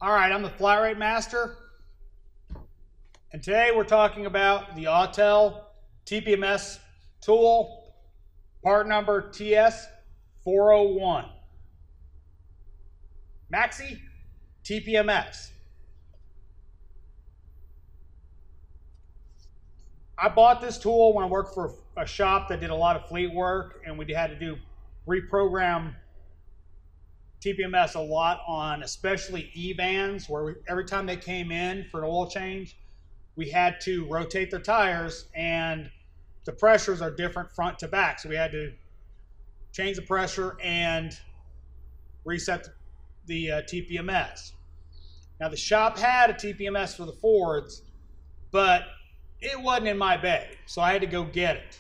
All right, I'm the flatratemaster, and today we're talking about the Autel TPMS tool, part number TS401. MaxiTPMS. I bought this tool when I worked for a shop that did a lot of fleet work, and we had to reprogram TPMS a lot on especially E-vans, where every time they came in for an oil change, we had to rotate their tires, and the pressures are different front to back. So we had to change the pressure and reset the TPMS. Now the shop had a TPMS for the Fords, but it wasn't in my bay, so I had to go get it.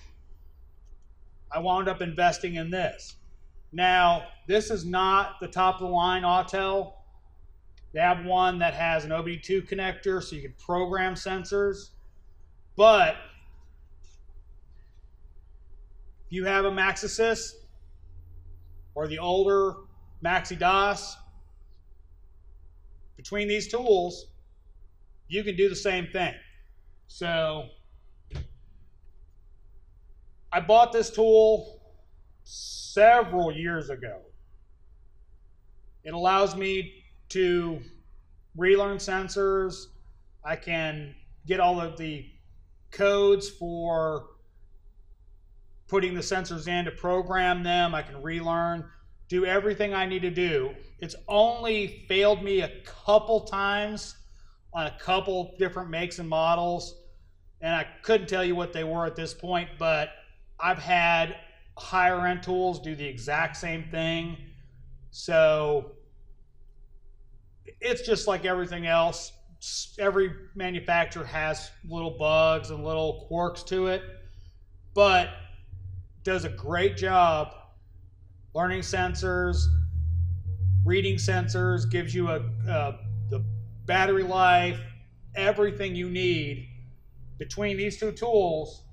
I wound up investing in this. Now, this is not the top of the line Autel. They have one that has an OBD2 connector so you can program sensors. But if you have a Maxisys or the older Maxisys, between these tools, you can do the same thing. So I bought this tool several years ago. It allows me to relearn sensors. I can get all of the codes for putting the sensors in to program them. I can relearn, do everything I need to do. It's only failed me a couple times on a couple different makes and models, and I couldn't tell you what they were at this point, but I've had higher end tools do the exact same thing. So it's just like everything else. Every manufacturer has little bugs and little quirks to it, but does a great job learning sensors, reading sensors, gives you the battery life, everything you need. Between these two tools,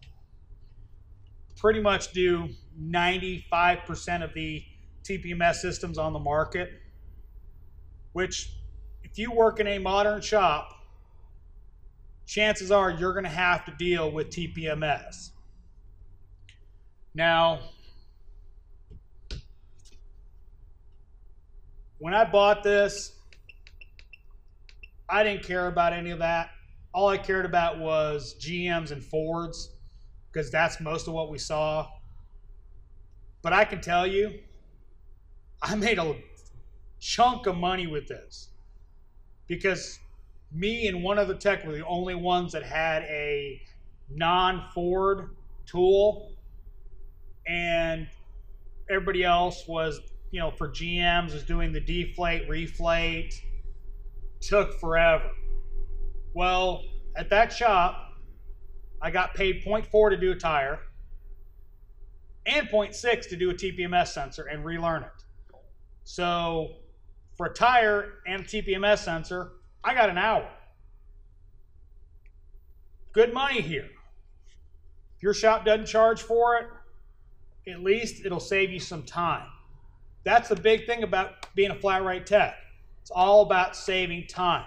pretty much do 95% of the TPMS systems on the market, which if you work in a modern shop, chances are you're going to have to deal with TPMS. Now, when I bought this, I didn't care about any of that. All I cared about was GMs and Fords, because that's most of what we saw. But I can tell you, I made a chunk of money with this, because me and one other tech were the only ones that had a non-Ford tool, and everybody else was, you know, for GMs was doing the deflate, reflate. Took forever. Well, at that shop, I got paid 0.4 to do a tire and 0.6 to do a TPMS sensor and relearn it. So for a tire and a TPMS sensor, I got an hour. Good money here. If your shop doesn't charge for it, at least it'll save you some time. That's the big thing about being a flat rate tech. It's all about saving time.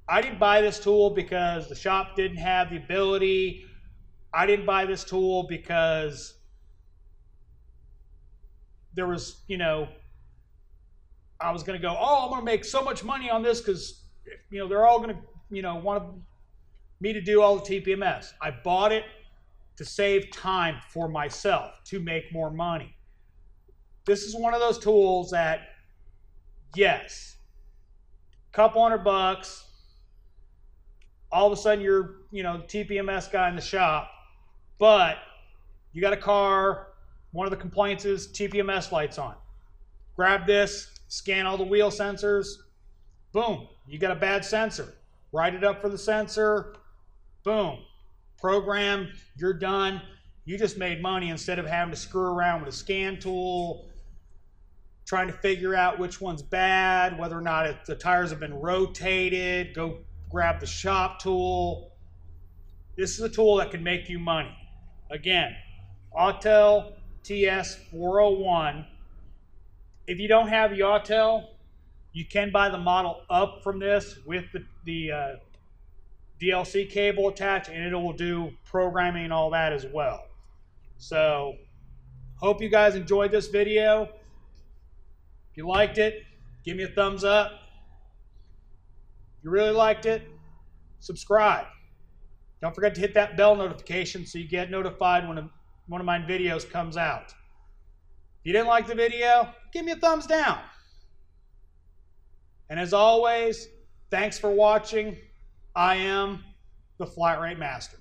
I didn't buy this tool because the shop didn't have the ability. I didn't buy this tool because there was, you know, I was going to go, oh, I'm going to make so much money on this because, you know, they're all going to, you know, want me to do all the TPMS. I bought it to save time for myself, to make more money. This is one of those tools that, yes, couple $100, all of a sudden you're, you know, the TPMS guy in the shop, but you got a car, one of the complaints is TPMS lights on. Grab this, scan all the wheel sensors, boom, you got a bad sensor. Write it up for the sensor, boom, program, you're done. You just made money instead of having to screw around with a scan tool, trying to figure out which one's bad, whether or not the tires have been rotated, go grab the shop tool. This is a tool that can make you money. Again, Autel TS401. If you don't have the Autel, You can buy the model up from this with the DLC cable attached, and it will do programming and all that as well. So, hope you guys enjoyed this video. If you liked it, give me a thumbs up. If you really liked it, subscribe. Don't forget to hit that bell notification so you get notified when one of my videos comes out. If you didn't like the video, give me a thumbs down. And as always, thanks for watching. I am the Flat Rate Master.